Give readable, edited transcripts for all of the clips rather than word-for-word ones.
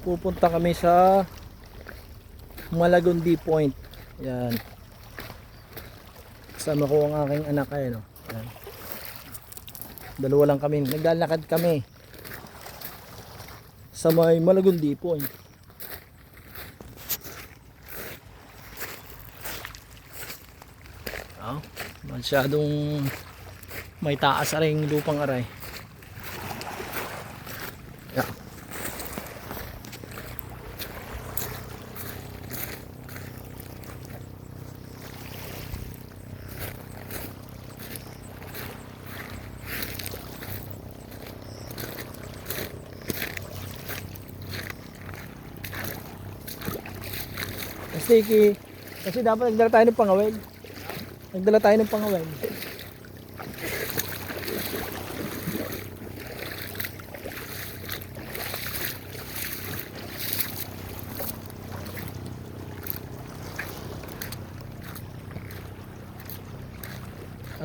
pupunta kami sa Malagundi Point. Yan. Kasama ko ang aking anak ay no. Yan. Dalawa lang kami. Naglalakad kami sa may Malagundi Point. Oh, masyadong may taas aring lupang aray. Yeah. Sticky. Kasi dapat nagdala tayo ng pangawil. Nagdala tayo ng pangawil.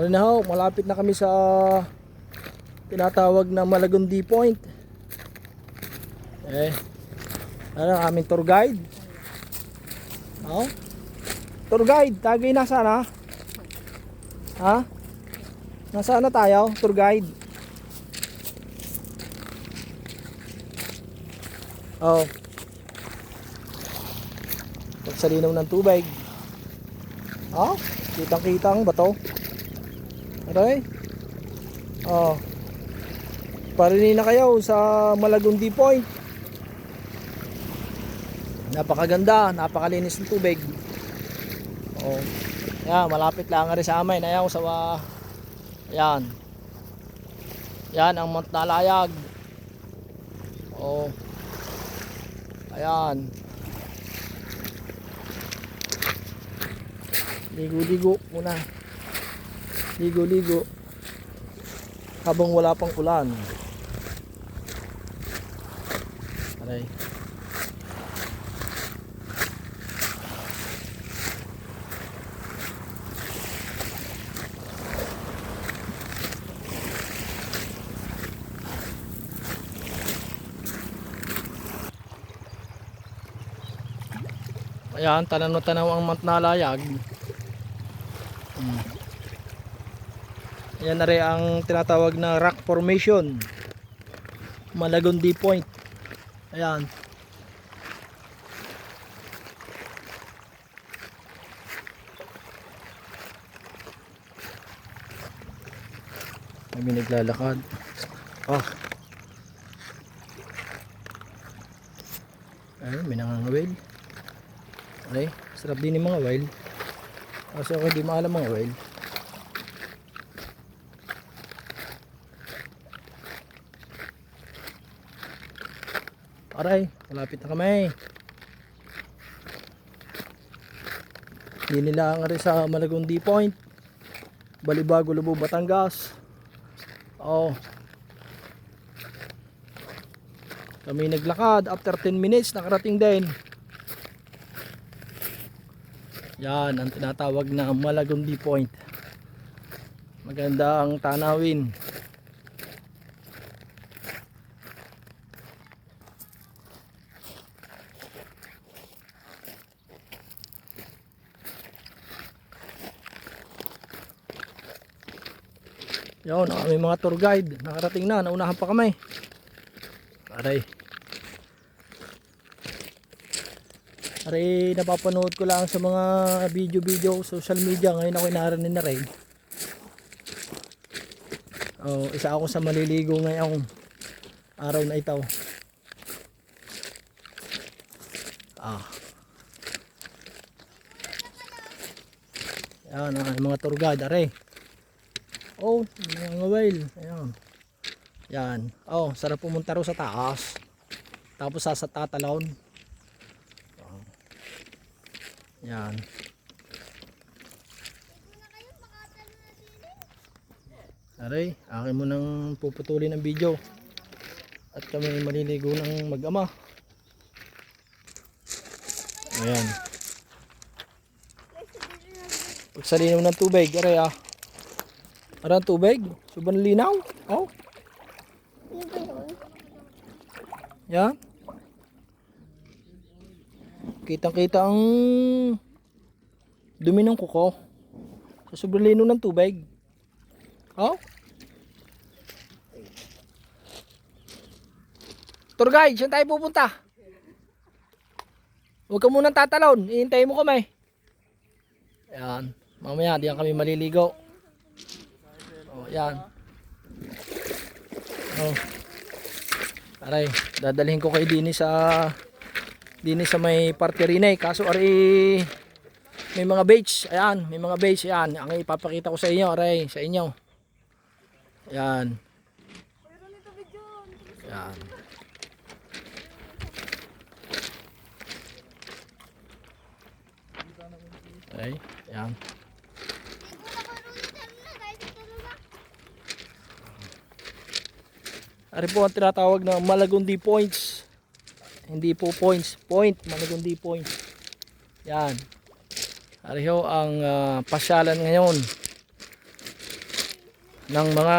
Ano na ho, malapit na kami sa tinatawag na Malagundi Point. Ano ang aming tour guide? Oh? Tour guide, tagay nasa na? Ha? Nasaan na tayo, tour guide? Oh. Pagsalinaw ng tubig. Oh, kitang-kitang bato. Aray. Oh. Parinig na kayo sa Malagundi Point. Napakaganda, napakalinis ng tubig. Oh. Yan, malapit lang rin sa amin. Ayaw sa yan. Yan ang Mount Nalayag. Oh. Ayan. Ligo-ligo muna. Ligo-ligo habang wala pang ulan. Aray. Ayan, tanaw-tanaw ang Mount Nalayag. Yan na rin ang tinatawag na rock formation, Malagundi Point. Ayan. May naglalakad. Oh. Ayun, may nangangawil. Okay, sarap din yung mga whale. Kasi ako hindi maalam mga whale. Aray, malapit na kami. Hindi nila nga rin sa Malagundi Point, Balibago, Lubo, Batangas. Oh. Kami naglakad, after 10 minutes nakarating din. Yan ang tinatawag na Malagundi Point. Maganda ang tanawin. Yun, may mga tour guide. Nakarating na, naunahan pa kami. Aray. Aray, napapanood ko lang sa mga video, social media. Ngayon ako inaranin na rin. Oh, isa ako sa maliligo ngayong araw na ito. Ah. Yan, mga tour guide. Aray. Oh, mga whale. Ayan. Yan. Oh, sarap pumunta ro sa taas. Tapos sa tatalon. Oh. Yan. Aray, akin mo nang puputulin ang video. At kami maliligo ng mag-ama. Ayan. Pagsalinaw ng tubig. Aray ah. Arang tubig? Sobrang linaw. Oh. Yan. kitang kita ang dumi ng kuko sa sobrang lino ng tubig. Oh, tour guide, saan tayo pupunta? Huwag ka munang tatalon, ihintayin mo kami. Ayan, mamaya diyan kami maliligo. Oh, yan. Oh. Aray, dadalhin ko kay Dini sa may parterina eh. Kaso ari may mga baits. Ayan, may mga baits. Ayan, ang ipapakita ko sa inyo. Aray, sa inyo. Ayan. Ayan. Aray, ayan. Ari po ang tinatawag na Malagundi Points. Hindi po points, point, Malagundi Points. Yan. Ari ho ang pasyalan ngayon ng mga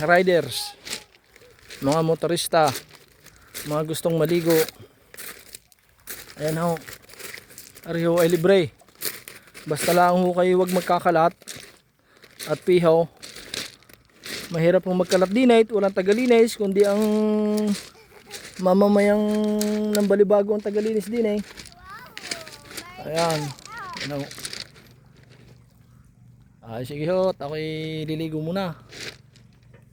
riders, mga motorista, mga gustong maligo. Ayan ho. Ari ho ay libre. Basta lang ho kayo wag magkakalat at pihaw. Mahirap pong magkalat dinit, walang tagalinis, kundi ang mamamayang ng Balibago ang tagalinis din eh. Ayan. Ano. Ay sige ho, ako'y liligo muna.